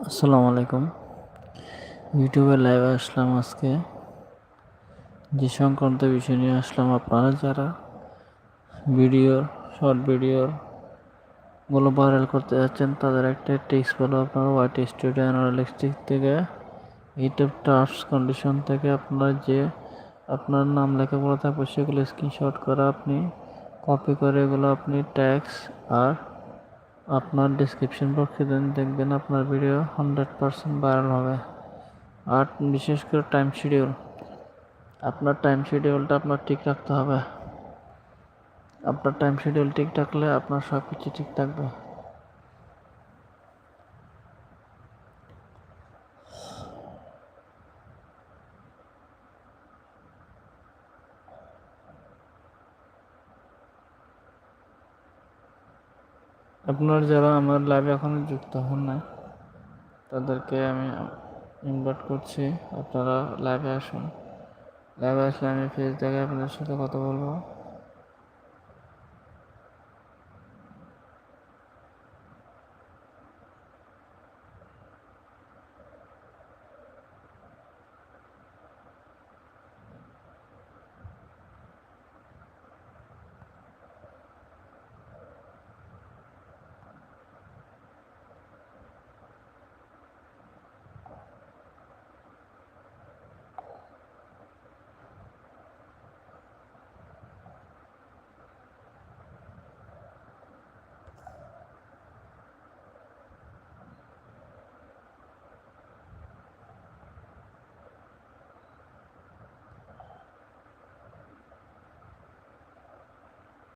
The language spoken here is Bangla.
আসসালামু আলাইকুম। ইউটিউবে লাইভে আসলাম আজকে যে সংক্রান্ত বিষয় নিয়ে আসলাম। আপনারা যারা শর্ট ভিডিওগুলো ভাইরাল করতে যাচ্ছেন তাদের একটা টিপস হলো আপনারা ওয়াইটি স্টুডিও অ্যানালিটিক্স থেকে ইউটিউব টার্মস কন্ডিশন থেকে আপনার নাম লেখাগুলো থাকবে সেগুলো স্ক্রিনশট করে আপনি কপি করে এগুলো আপনি ট্যাক্স আর আপনার ডেসক্রিপশন বক্সে দেন, দেখবেন আপনার ভিডিও 100% ভাইরাল হবে। আর বিশেষ করে টাইম শিডিউলটা আপনার ঠিক রাখতে হবে। আপনার টাইম শিডিউল ঠিক থাকলে আপনার সব কিছু ঠিক থাকবে। আপনার যারা আমার লাইভে এখনো যুক্ত হন নাই তাদেরকে আমি ইনভাইট করছি, আপনারা লাইভে আসুন। লাইভে আসলে আমি ফেস দেখে আপনাদের সাথে কথা বলবো।